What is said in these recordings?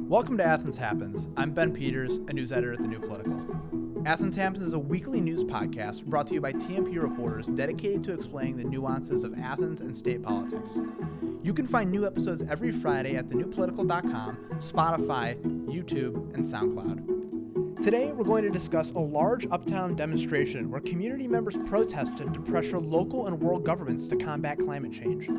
Welcome to Athens Happens. I'm Ben Peters, a news editor at The New Political. Athens Happens is a weekly news podcast brought to you by TNP reporters dedicated to explaining the nuances of Athens and state politics. You can find new episodes every Friday at thenewpolitical.com, Spotify, YouTube, and SoundCloud. Today, we're going to discuss a large Uptown demonstration where community members protested to pressure local and world governments to combat climate change,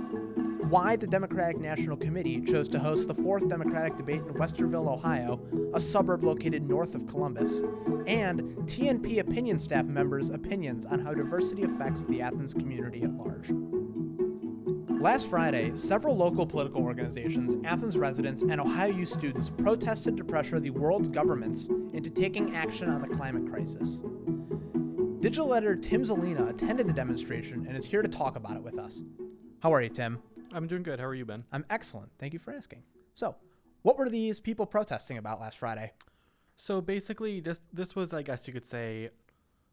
why the Democratic National Committee chose to host the fourth Democratic debate in Westerville, Ohio, a suburb located north of Columbus, and TNP Opinion Staff members' opinions on how diversity affects the Athens community at large. Last Friday, several local political organizations, Athens residents, and Ohio U students protested to pressure the world's governments into taking action on the climate crisis. Digital editor Tim Zelina attended the demonstration and is here to talk about it with us. How are you, Tim? I'm doing good. How are you, Ben? I'm excellent. Thank you for asking. So, what were these people protesting about last Friday? So basically, this was, I guess you could say,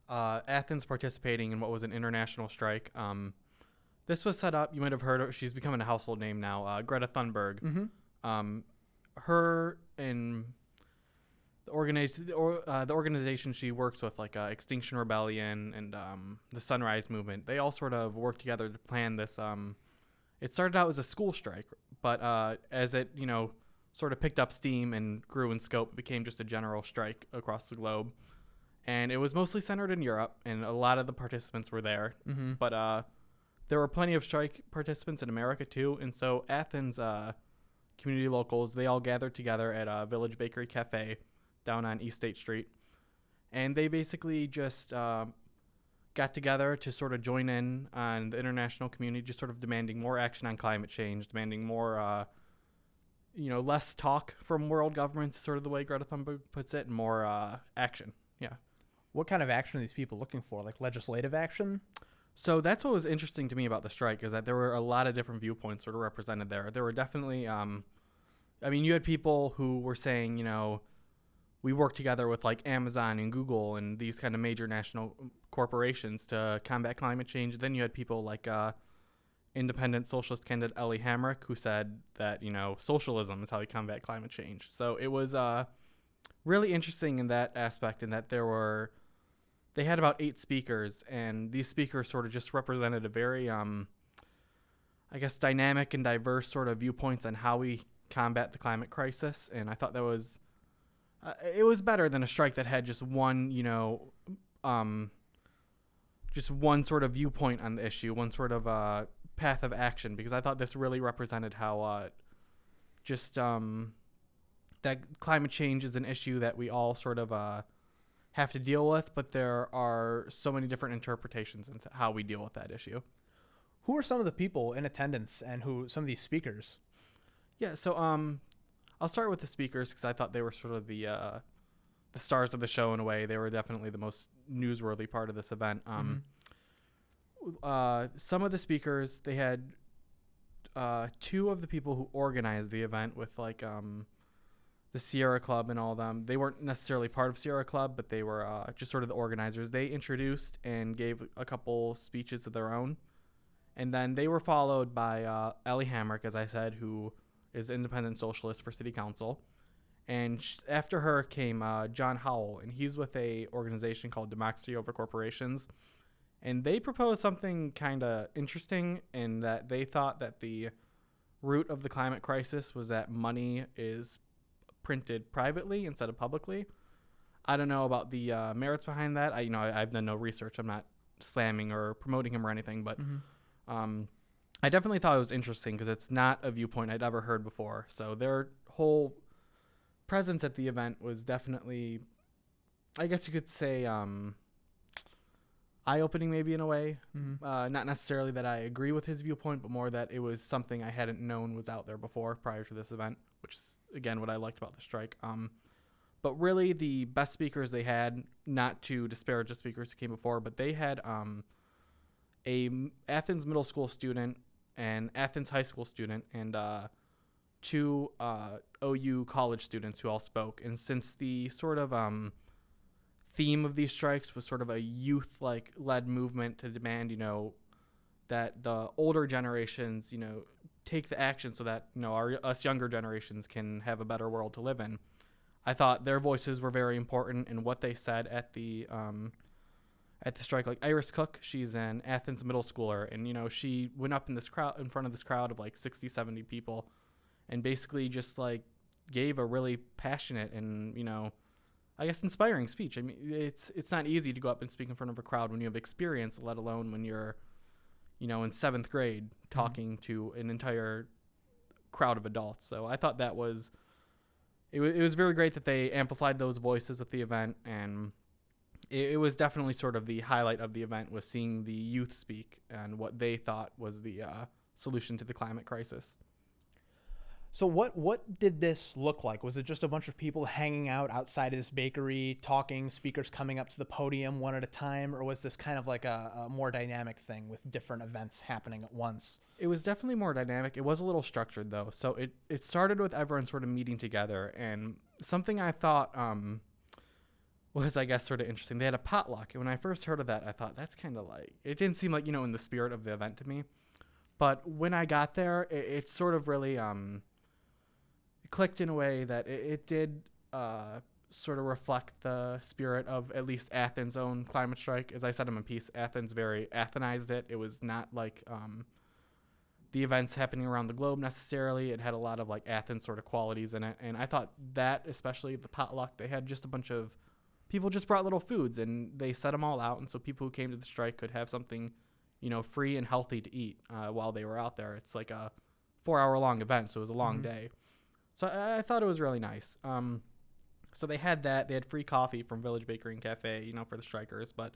Athens participating in what was an international strike. This was set up. You might have heard her. She's becoming a household name now. Greta Thunberg. Mm-hmm. Her and the organization she works with, like Extinction Rebellion and the Sunrise Movement, they all sort of work together to plan this. It started out as a school strike, but as it, sort of picked up steam and grew in scope, it became just a general strike across the globe. And it was mostly centered in Europe, and a lot of the participants were there. Mm-hmm. But there were plenty of strike participants in America, too. And so Athens community locals, they all gathered together at a Village Bakery Cafe down on East State Street. And they basically just got together to sort of join in on the international community, just sort of demanding more action on climate change, demanding more, less talk from world governments, sort of the way Greta Thunberg puts it, and more action. Yeah. What kind of action are these people looking for? Like legislative action? So that's what was interesting to me about the strike, is that there were a lot of different viewpoints sort of represented there. There were definitely, you had people who were saying, we work together with like Amazon and Google and these kind of major national corporations to combat climate change. Then you had people like independent socialist candidate Ellie Hamrick, who said that, socialism is how you combat climate change. So it was really interesting in that aspect, in that they had about 8 speakers, and these speakers sort of just represented a very, dynamic and diverse sort of viewpoints on how we combat the climate crisis. And I thought that was it was better than a strike that had just one, just one sort of viewpoint on the issue, one sort of path of action, because I thought this really represented how that climate change is an issue that we all sort of have to deal with, but there are so many different interpretations into how we deal with that issue. Who are some of the people in attendance and some of these speakers? Yeah, so I'll start with the speakers, because I thought they were sort of the stars of the show in a way. They were definitely the most newsworthy part of this event. Some of the speakers, they had 2 of the people who organized the event with like the Sierra Club and all of them. They weren't necessarily part of Sierra Club, but they were just sort of the organizers. They introduced and gave a couple speeches of their own. And then they were followed by Ellie Hamrick, as I said, who is independent socialist for city council. And after her came John Howell, and he's with a organization called Democracy Over Corporations. And they proposed something kind of interesting, in that they thought that the root of the climate crisis was that money is printed privately instead of publicly. I don't know about the merits behind that. I've done no research. I'm not slamming or promoting him or anything, but I definitely thought it was interesting, because it's not a viewpoint I'd ever heard before. So their whole presence at the event was definitely, I guess you could say, eye-opening maybe in a way. Not necessarily that I agree with his viewpoint, but more that it was something I hadn't known was out there before prior to this event, which is, again, what I liked about the strike. But really the best speakers they had, not to disparage the speakers who came before, but they had a Athens middle school student, an Athens high school student, and 2 OU college students who all spoke. And since the sort of theme of these strikes was sort of a youth-led movement to demand, that the older generations, take the action so that, us younger generations can have a better world to live in. I thought their voices were very important in what they said at the strike. Like Iris Cook, she's an Athens middle schooler, and she went up in front of this crowd of like 60, 70 people, and basically just like gave a really passionate and I guess inspiring speech. I mean, it's not easy to go up and speak in front of a crowd when you have experience, let alone when you're in seventh grade talking to an entire crowd of adults. So I thought that was it was very great that they amplified those voices at the event, and it was definitely sort of the highlight of the event was seeing the youth speak and what they thought was the solution to the climate crisis. So what did this look like? Was it just a bunch of people hanging out outside of this bakery, talking, speakers coming up to the podium one at a time, or was this kind of like a more dynamic thing with different events happening at once? It was definitely more dynamic. It was a little structured, though. So it started with everyone sort of meeting together, and something I thought was, I guess, sort of interesting. They had a potluck, and when I first heard of that, I thought, that's kind of like, it didn't seem like, in the spirit of the event to me. But when I got there, it sort of really clicked in a way that it did sort of reflect the spirit of at least Athens' own climate strike. As I said in my piece, Athens very Athenized it. It was not like the events happening around the globe necessarily. It had a lot of like Athens sort of qualities in it. And I thought that, especially the potluck, they had just a bunch of people just brought little foods and they set them all out. And so people who came to the strike could have something, free and healthy to eat while they were out there. It's like a 4-hour long event, so it was a long day. So I thought it was really nice. So they had that. They had free coffee from Village Bakery and Cafe, for the strikers. But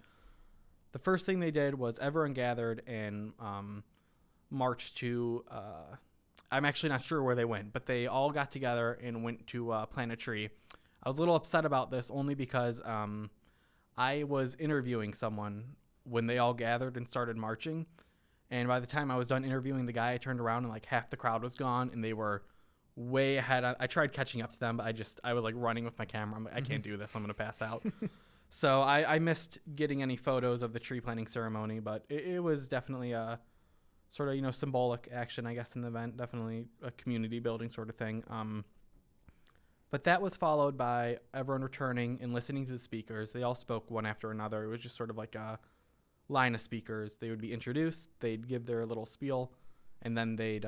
the first thing they did was everyone gathered and marched to I'm actually not sure where they went, but they all got together and went to plant a tree. I was a little upset about this only because I was interviewing someone when they all gathered and started marching. And by the time I was done interviewing the guy, I turned around and like half the crowd was gone and they were way ahead. I tried catching up to them, but I was like running with my camera. I'm like, I can't do this. I'm going to pass out. So I missed getting any photos of the tree planting ceremony, but it was definitely a sort of, symbolic action, I guess, in the event. Definitely a community building sort of thing. But that was followed by everyone returning and listening to the speakers. They all spoke one after another. It was just sort of like a line of speakers. They would be introduced, they'd give their little spiel, and then they'd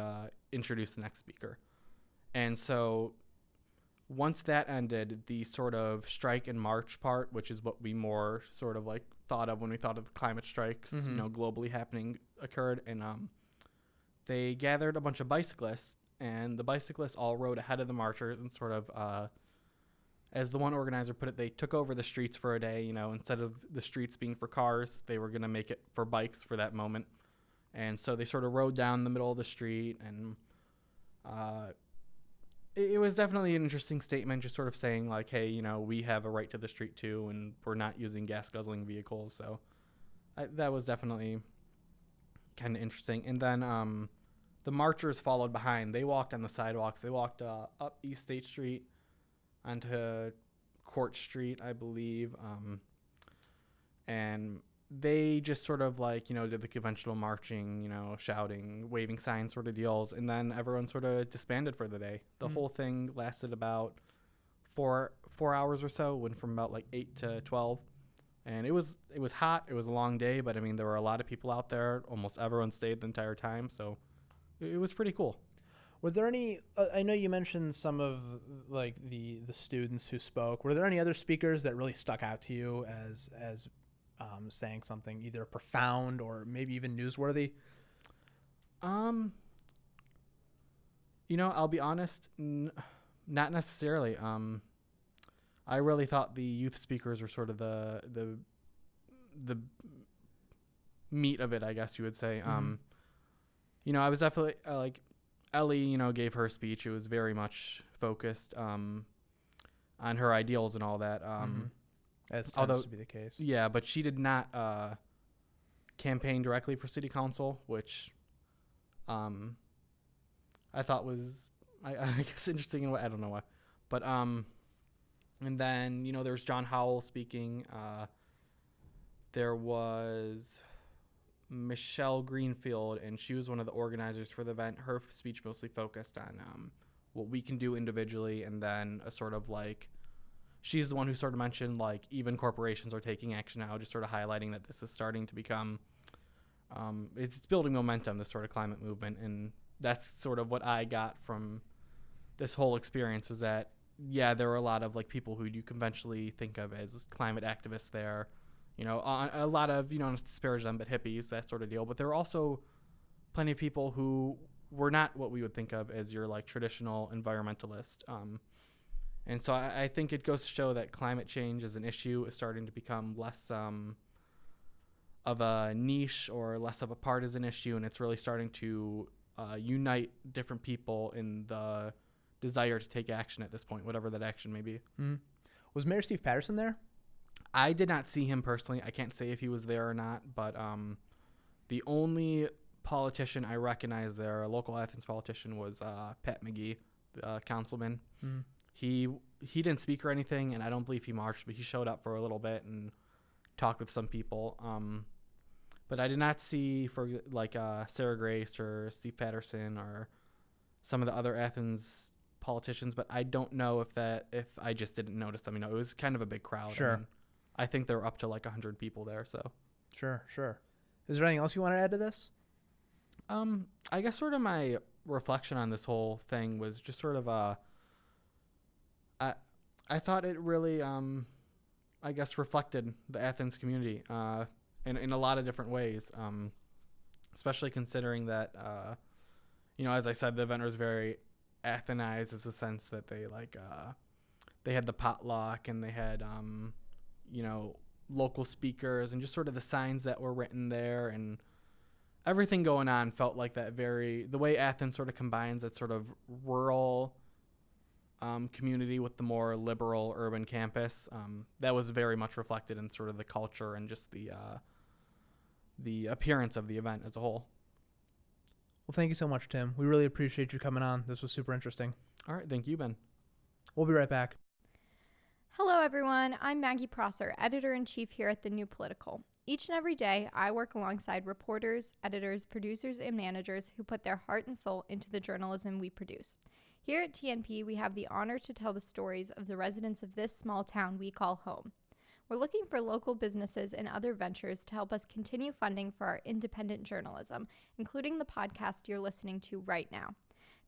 introduce the next speaker. And so once that ended, the sort of strike and march part, which is what we more sort of like thought of when we thought of the climate strikes, globally happening, occurred. And they gathered a bunch of bicyclists, and the bicyclists all rode ahead of the marchers and sort of, as the one organizer put it, they took over the streets for a day. Instead of the streets being for cars, they were going to make it for bikes for that moment. And so they sort of rode down the middle of the street, and it was definitely an interesting statement, just sort of saying like, hey, we have a right to the street too, and we're not using gas guzzling vehicles. So that was definitely kind of interesting. And then the marchers followed behind. They walked on the sidewalks. They walked up East State Street onto Court Street, I believe. And they just sort of like, did the conventional marching, shouting, waving signs sort of deals. And then everyone sort of disbanded for the day. The whole thing lasted about four hours or so, went from about like 8 to 12. And it was hot. It was a long day, but I mean, there were a lot of people out there. Almost everyone stayed the entire time. So it was pretty cool. Were there any, I know you mentioned some of like the students who spoke. Were there any other speakers that really stuck out to you as saying something either profound or maybe even newsworthy? I'll be honest, not necessarily. I really thought the youth speakers were sort of the meat of it, I guess you would say. I was definitely like Ellie, gave her speech. It was very much focused on her ideals and all that. As tends to be the case. Yeah, but she did not campaign directly for city council, which I thought was, I guess, interesting in a way. I don't know why. But, and then, there's John Howell speaking. There was Michelle Greenfield, and she was one of the organizers for the event. Her speech mostly focused on what we can do individually, and then a sort of like, she's the one who sort of mentioned like even corporations are taking action now, just sort of highlighting that this is starting to become, it's building momentum, this sort of climate movement. And that's sort of what I got from this whole experience, was that, yeah, there were a lot of like people who you conventionally think of as climate activists there, you know, a lot of, you know, not to disparage them, but hippies, that sort of deal. But there were also plenty of people who were not what we would think of as your like traditional environmentalist. And so I think it goes to show that climate change as an issue is starting to become less of a niche or less of a partisan issue, and it's really starting to unite different people in the desire to take action at this point, whatever that action may be. Mm-hmm. Was Mayor Steve Patterson there? I did not see him personally. I can't say if he was there or not, but the only politician I recognized there, a local Athens politician, was Pat McGee, the councilman. Mm-hmm. He didn't speak or anything, and I don't believe he marched, but he showed up for a little bit and talked with some people. But I did not see for like Sarah Grace or Steve Patterson or some of the other Athens politicians, but I don't know if I just didn't notice them. You know, it was kind of a big crowd. Sure. I think there were up to like 100 people there. So. Sure. Is there anything else you want to add to this? I guess sort of my reflection on this whole thing was just sort of I thought it really, I guess, reflected the Athens community in a lot of different ways, especially considering that, you know, as I said, the event was very Athenized, as a sense that they had the potluck and they had, you know, local speakers and just sort of the signs that were written there, and everything going on felt like that the way Athens sort of combines that sort of rural community with the more liberal urban campus. That was very much reflected in sort of the culture and just the appearance of the event as a whole. Well, thank you so much, Tim. We really appreciate you coming on. This was super interesting. All right. Thank you, Ben. We'll be right back. Hello, everyone. I'm Maggie Prosser, Editor-in-Chief here at The New Political. Each and every day, I work alongside reporters, editors, producers, and managers who put their heart and soul into the journalism we produce. Here at TNP, we have the honor to tell the stories of the residents of this small town we call home. We're looking for local businesses and other ventures to help us continue funding for our independent journalism, including the podcast you're listening to right now.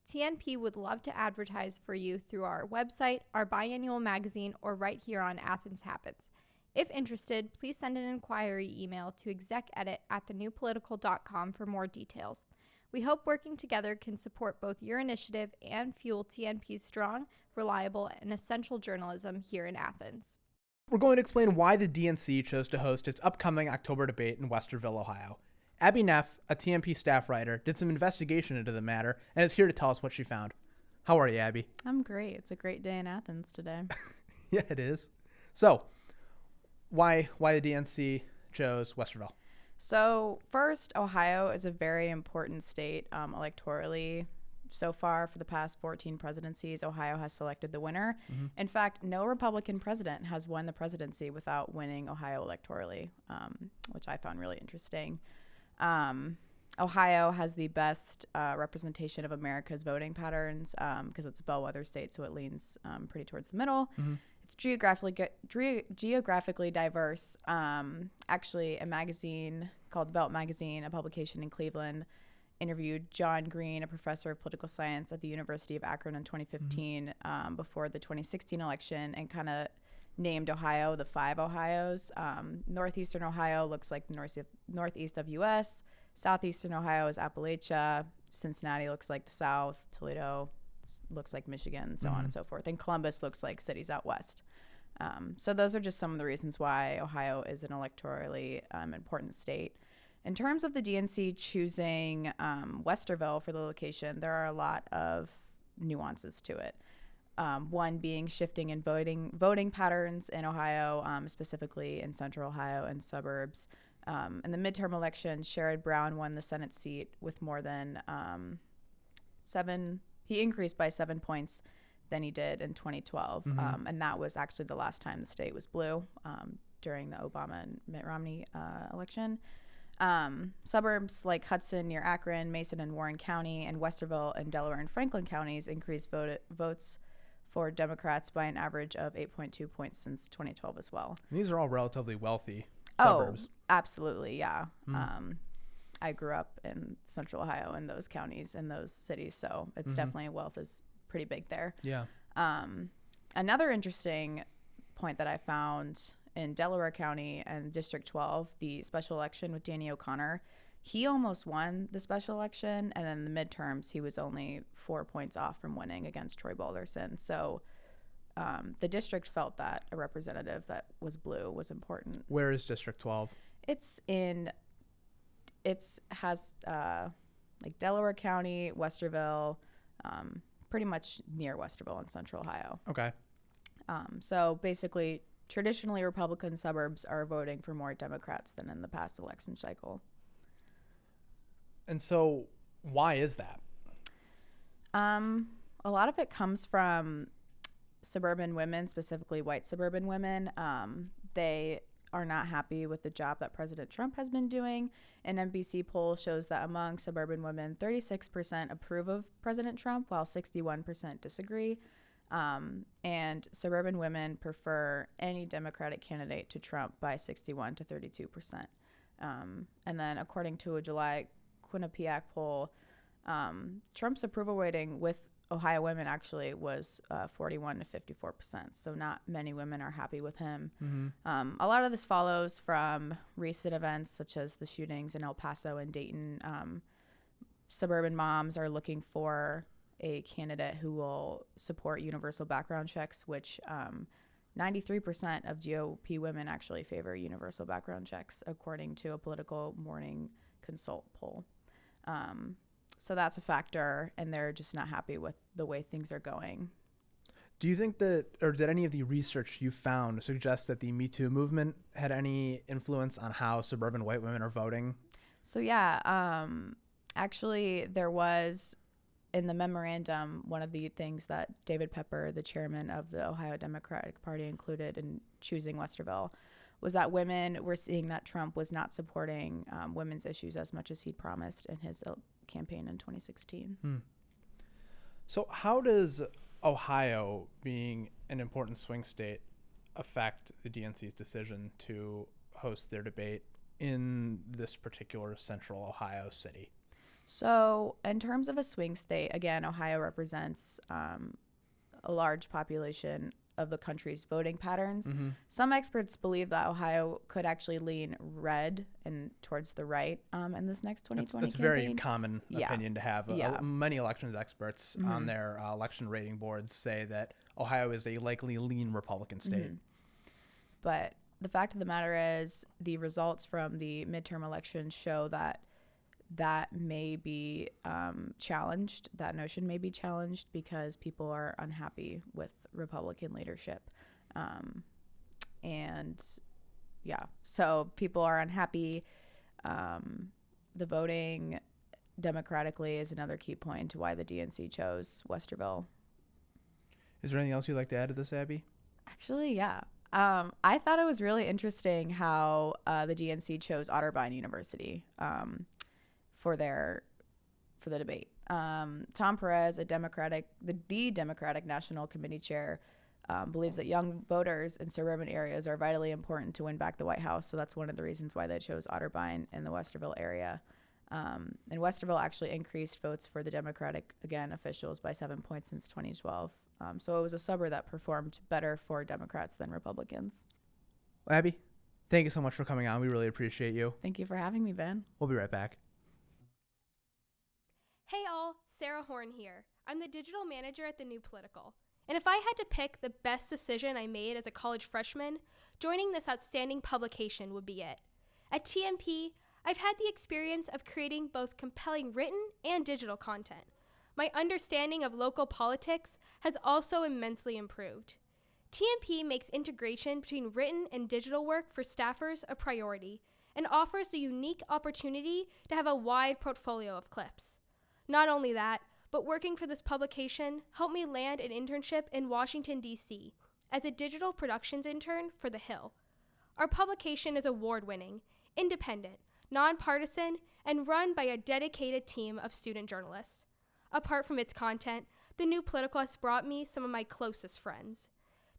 TNP would love to advertise for you through our website, our biannual magazine, or right here on Athens Happens. If interested, please send an inquiry email to execedit@thenewpolitical.com for more details. We hope working together can support both your initiative and fuel TNP's strong, reliable, and essential journalism here in Athens. We're going to explain why the DNC chose to host its upcoming October debate in Westerville, Ohio. Abby Neff, a TNP staff writer, did some investigation into the matter and is here to tell us what she found. How are you, Abby? I'm great. It's a great day in Athens today. Yeah, it is. So, why the DNC chose Westerville? So first, Ohio is a very important state electorally. So far, for the past 14 presidencies, Ohio has selected the winner. Mm-hmm. In fact, no Republican president has won the presidency without winning Ohio electorally, which I found really interesting. Ohio has the best representation of America's voting patterns because it's a bellwether state, so it leans pretty towards the middle. Mm-hmm. It's geographically diverse. Actually, a magazine called Belt Magazine, a publication in Cleveland, interviewed John Green, a professor of political science at the University of Akron in 2015 before the 2016 election, and kind of named Ohio the 5 Ohio's. Northeastern Ohio looks like the northeast of U.S. Southeastern Ohio is Appalachia. Cincinnati looks like the South. Toledo looks like Michigan, so on and so forth. And Columbus looks like cities out west. So those are just some of the reasons why Ohio is an electorally important state. In terms of the DNC choosing Westerville for the location, there are a lot of nuances to it. One being shifting in voting patterns in Ohio, specifically in central Ohio and suburbs. In the midterm election, Sherrod Brown won the Senate seat with more than 7. He increased by 7 points than he did in 2012. Mm-hmm. And that was actually the last time the state was blue during the Obama and Mitt Romney election. Suburbs like Hudson near Akron, Mason and Warren County, and Westerville and Delaware and Franklin counties increased votes for Democrats by an average of 8.2 points since 2012 as well. These are all relatively wealthy Oh, suburbs. absolutely, yeah. I grew up in Central Ohio in those counties and those cities, so it's definitely wealth is pretty big there. Yeah. Another interesting point that I found in Delaware County and District 12, the special election with Danny O'Connor, he almost won the special election, and in the midterms, he was only 4 points off from winning against Troy Balderson. So the district felt that a representative that was blue was important. Where is District 12? It has like Delaware County, Westerville, pretty much near Westerville in Central Ohio. Okay. So basically, traditionally, Republican suburbs are voting for more Democrats than in the past election cycle. And so why is that? A lot of it comes from suburban women, specifically white suburban women. They are not happy with the job that President Trump has been doing. An NBC poll shows that among suburban women, 36% approve of President Trump, while 61% disagree. And suburban women prefer any Democratic candidate to Trump by 61 to 32%. And then according to a July Quinnipiac poll, Trump's approval rating with Ohio women actually was 41 to 54%. So not many women are happy with him. A lot of this follows from recent events such as the shootings in El Paso and Dayton. Suburban moms are looking for a candidate who will support universal background checks, which 93% of GOP women actually favor universal background checks, according to a Political Morning Consult poll. So that's a factor, and they're just not happy with the way things are going. Do you think that, or did any of the research you found suggest that the Me Too movement had any influence on how suburban white women are voting? So yeah, actually there was, in the memorandum, one of the things that David Pepper, the chairman of the Ohio Democratic Party, included in choosing Westerville was that women were seeing that Trump was not supporting women's issues as much as he'd promised in his campaign in 2016. So how does Ohio, being an important swing state, affect the DNC's decision to host their debate in this particular central Ohio city? So in terms of a swing state, again, Ohio represents a large population of the country's voting patterns. Some experts believe that Ohio could actually lean red and towards the right in this next 2020 That's a campaign. very common opinion to have. Many elections experts on their election rating boards say that Ohio is a likely lean Republican state. But the fact of the matter is the results from the midterm elections show that that may be challenged. That notion may be challenged because people are unhappy with Republican leadership. And yeah, so people are unhappy. The voting democratically is another key point to why the DNC chose Westerville. Is there anything else you'd like to add to this, Abby? Actually, yeah. I thought it was really interesting how the DNC chose Otterbein University for the debate. Tom Perez, the Democratic National Committee chair, believes that young voters in suburban areas are vitally important to win back the White House. So that's one of the reasons why they chose Otterbein in the Westerville area. And Westerville actually increased votes for the Democratic, officials by 7 points since 2012. So it was a suburb that performed better for Democrats than Republicans. Well, Abby, thank you so much for coming on. We really appreciate you. Thank you for having me, Ben. We'll be right back. Hey all, Sarah Horne here. I'm the digital manager at The New Political. And if I had to pick the best decision I made as a college freshman, joining this outstanding publication would be it. At TNP, I've had the experience of creating both compelling written and digital content. My understanding of local politics has also immensely improved. TNP makes integration between written and digital work for staffers a priority and offers a unique opportunity to have a wide portfolio of clips. Not only that, but working for this publication helped me land an internship in Washington, D.C. as a digital productions intern for The Hill. Our publication is award-winning, independent, nonpartisan, and run by a dedicated team of student journalists. Apart from its content, the New Political has brought me some of my closest friends.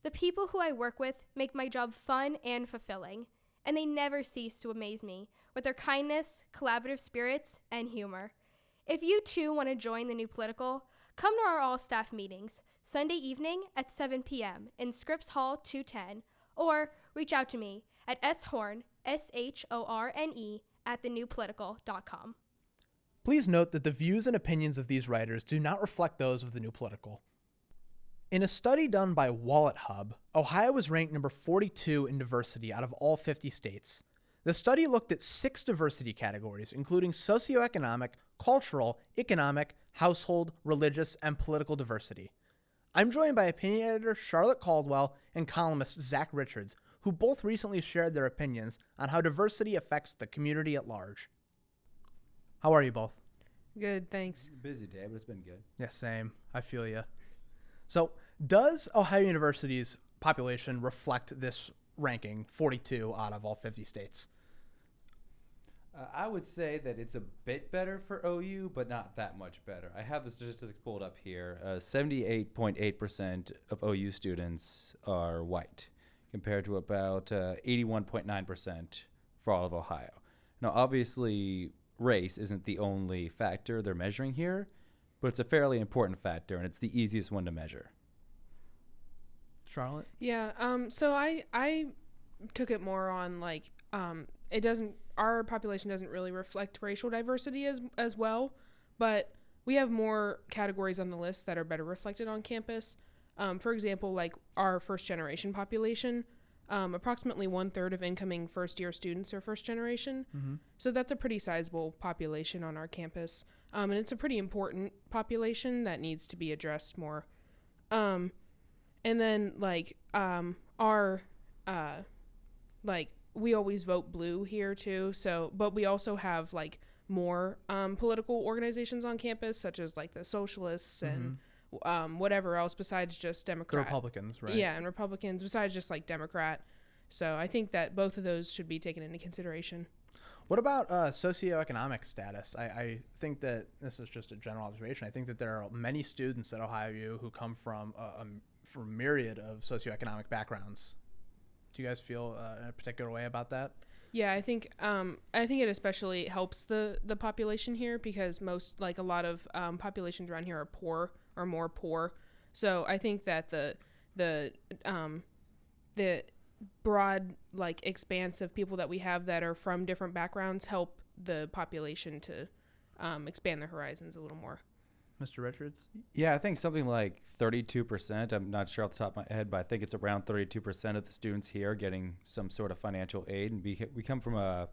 The people who I work with make my job fun and fulfilling, and they never cease to amaze me with their kindness, collaborative spirits, and humor. If you too want to join the New Political, come to our all-staff meetings Sunday evening at 7 p.m. in Scripps Hall 210, or reach out to me at shorne, SHORNE, at thenewpolitical.com. Please note that the views and opinions of these writers do not reflect those of the New Political. In a study done by Wallet Hub, Ohio was ranked number 42 in diversity out of all 50 states. The study looked at 6 diversity categories, including socioeconomic, cultural, economic, household, religious, and political diversity. I'm joined by opinion editor Charlotte Caldwell and columnist Zach Richards, who both recently shared their opinions on how diversity affects the community at large. How are you both? Good, thanks. Busy day, but it's been good. Yeah, same. I feel you. So, does Ohio University's population reflect this ranking, 42 out of all 50 states? I would say that it's a bit better for OU, but not that much better. I have the statistics pulled up here. 78.8% of OU students are white, compared to about 81.9% for all of Ohio. Now, obviously, race isn't the only factor they're measuring here, but it's a fairly important factor, and it's the easiest one to measure. Charlotte? Yeah, so I took it more on like it doesn't, our population doesn't really reflect racial diversity as well, but we have more categories on the list that are better reflected on campus. For example, like our first generation population, approximately 1/3 of incoming first year students are first generation. Mm-hmm. So that's a pretty sizable population on our campus. And it's a pretty important population that needs to be addressed more. And then like we always vote blue here too. So, but we also have like more political organizations on campus, such as like the socialists and whatever else besides just Democrat. The Republicans, right? Yeah, and Republicans besides just like Democrat. So I think that both of those should be taken into consideration. What about socioeconomic status? I think that this is just a general observation. I think that there are many students at Ohio U who come from a myriad of socioeconomic backgrounds. Do you guys feel in a particular way about that? Yeah, I think it especially helps the population here because most, like a lot of populations around here are poor or more poor. So I think that the broad like expanse of people that we have that are from different backgrounds help the population to expand their horizons a little more. Mr. Richards? Yeah, I think something like 32%. I'm not sure off the top of my head, but I think it's around 32% of the students here getting some sort of financial aid. And we come from a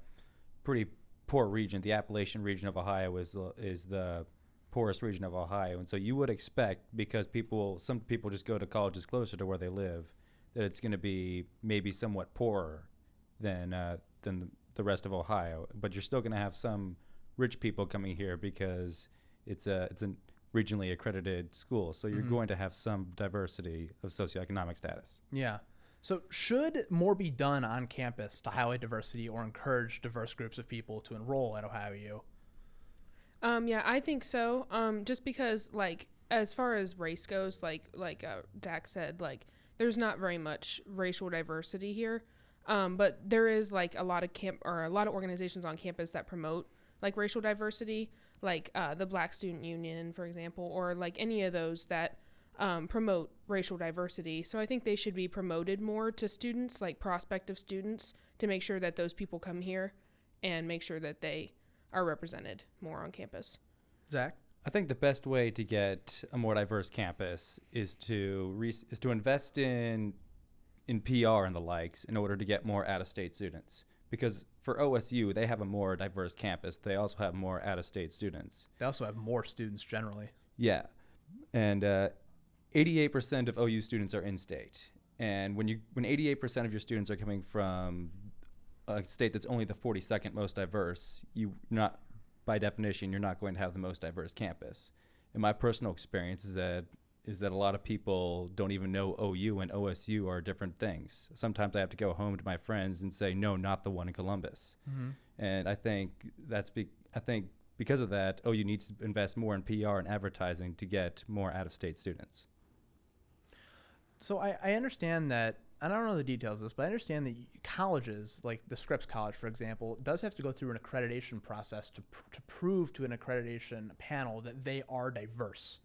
pretty poor region. The Appalachian region of Ohio is the poorest region of Ohio. And so you would expect, because some people just go to colleges closer to where they live, that it's going to be maybe somewhat poorer than the rest of Ohio. But you're still going to have some rich people coming here because it's a regionally accredited school. So you're going to have some diversity of socioeconomic status. Yeah. So should more be done on campus to highlight diversity or encourage diverse groups of people to enroll at Ohio U? Yeah, I think so. Just because, like, as far as race goes, like Dak said, like, there's not very much racial diversity here. But there is like a lot of organizations on campus that promote like racial diversity, like the Black Student Union, for example, or like any of those that promote racial diversity. So I think they should be promoted more to students, like prospective students, to make sure that those people come here and make sure that they are represented more on campus. Zach? I think the best way to get a more diverse campus is to invest in PR and the likes in order to get more out-of-state students. Because for OSU, they have a more diverse campus. They also have more out-of-state students. They also have more students generally. Yeah. And 88% of OU students are in-state. And when 88% of your students are coming from a state that's only the 42nd most diverse, by definition, you're not going to have the most diverse campus. And my personal experience is that is that a lot of people don't even know OU and OSU are different things. Sometimes I have to go home to my friends and say, no, not the one in Columbus. And I think because of that, OU needs to invest more in PR and advertising to get more out-of-state students. So I understand that, and I don't know the details of this, but I understand that colleges, like the Scripps College, for example, does have to go through an accreditation process to prove to an accreditation panel that they are diverse.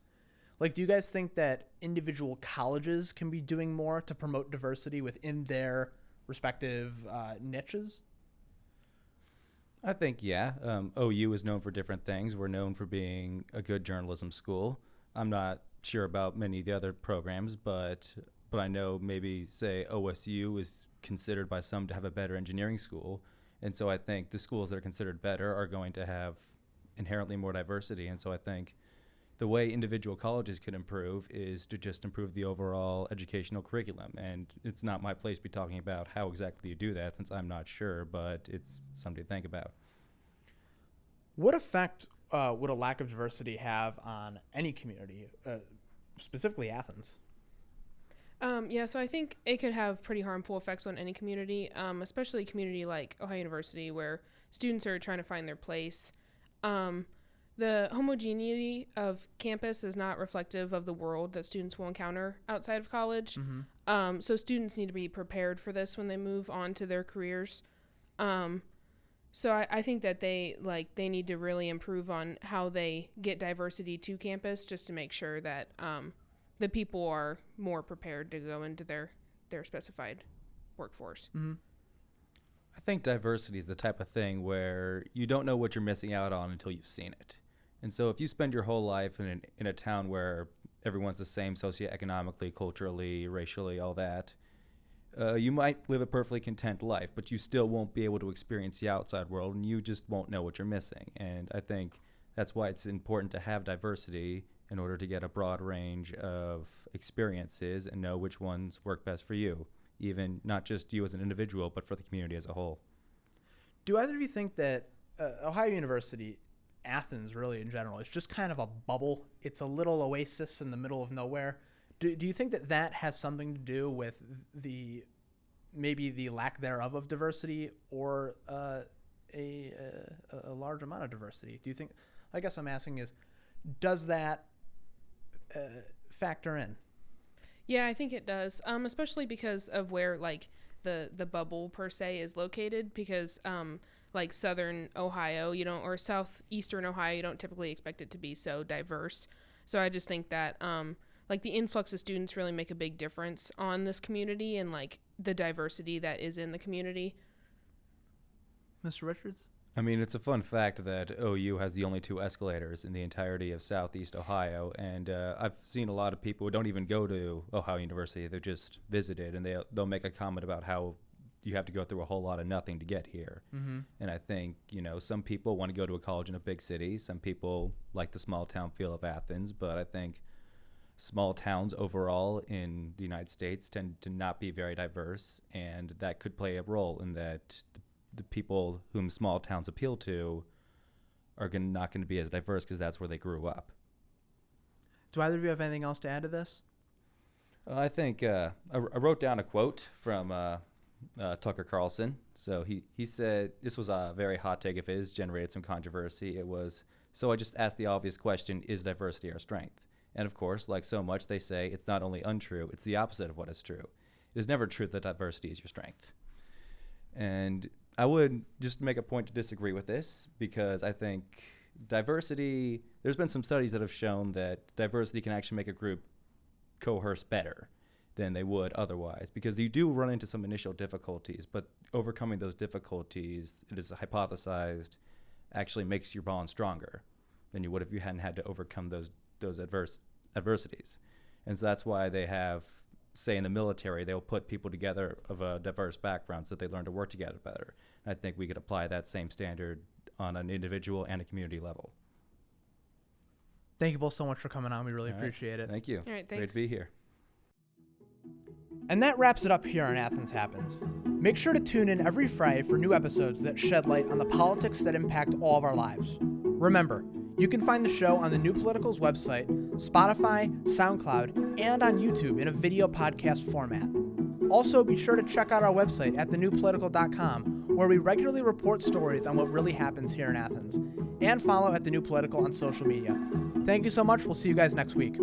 Like, do you guys think that individual colleges can be doing more to promote diversity within their respective niches? I think, yeah. OU is known for different things. We're known for being a good journalism school. I'm not sure about many of the other programs, but I know maybe, say, OSU is considered by some to have a better engineering school. And so I think the schools that are considered better are going to have inherently more diversity. And so I think the way individual colleges can improve is to just improve the overall educational curriculum. And it's not my place to be talking about how exactly you do that, since I'm not sure, but it's something to think about. What effect would a lack of diversity have on any community, specifically Athens? Yeah, so I think it could have pretty harmful effects on any community, especially a community like Ohio University, where students are trying to find their place. The homogeneity of campus is not reflective of the world that students will encounter outside of college. So students need to be prepared for this when they move on to their careers. So I think that they need to really improve on how they get diversity to campus, just to make sure that the people are more prepared to go into their specified workforce. I think diversity is the type of thing where you don't know what you're missing out on until you've seen it. And so if you spend your whole life in a town where everyone's the same socioeconomically, culturally, racially, all that, you might live a perfectly content life, but you still won't be able to experience the outside world, and you just won't know what you're missing. And I think that's why it's important to have diversity in order to get a broad range of experiences and know which ones work best for you, even not just you as an individual, but for the community as a whole. Do either of you think that Ohio University, Athens really in general, is just kind of a bubble? It's a little oasis in the middle of nowhere. Do you think that has something to do with maybe the lack thereof of diversity, or a large amount of diversity? Do you think, I guess I'm asking is, does that factor in? Yeah, I think it does, especially because of where the bubble per se is located, because like southern Ohio, or southeastern Ohio, you don't typically expect it to be so diverse. So I just think that the influx of students really make a big difference on this community and the diversity that is in the community. Mr. Richards? I mean, it's a fun fact that OU has the only 2 escalators in the entirety of southeast Ohio, and I've seen a lot of people who don't even go to Ohio University. They've just visited, and they'll make a comment about how you have to go through a whole lot of nothing to get here. And I think, some people want to go to a college in a big city. Some people like the small town feel of Athens, but I think small towns overall in the United States tend to not be very diverse, and that could play a role in that the people whom small towns appeal to are not going to be as diverse because that's where they grew up. Do either of you have anything else to add to this? I think I wrote down a quote from Tucker Carlson. So he said, this was a very hot take of his, generated some controversy. It was, so I just asked the obvious question, is diversity our strength? And of course, like so much, they say it's not only untrue, it's the opposite of what is true. It is never true that diversity is your strength. And I would just make a point to disagree with this, because I think diversity, there's been some studies that have shown that diversity can actually make a group coerce better than they would otherwise, because you do run into some initial difficulties, but overcoming those difficulties, it is hypothesized, actually makes your bond stronger than you would if you hadn't had to overcome those adversities. And so that's why they have, say in the military, they'll put people together of a diverse background so that they learn to work together better. And I think we could apply that same standard on an individual and a community level. Thank you both so much for coming on. We really appreciate it. Thank you. All right, Great thanks. to be here. And that wraps it up here on Athens Happens. Make sure to tune in every Friday for new episodes that shed light on the politics that impact all of our lives. Remember, you can find the show on the New Political's website, Spotify, SoundCloud, and on YouTube in a video podcast format. Also, be sure to check out our website at thenewpolitical.com, where we regularly report stories on what really happens here in Athens, and follow at The New Political on social media. Thank you so much. We'll see you guys next week.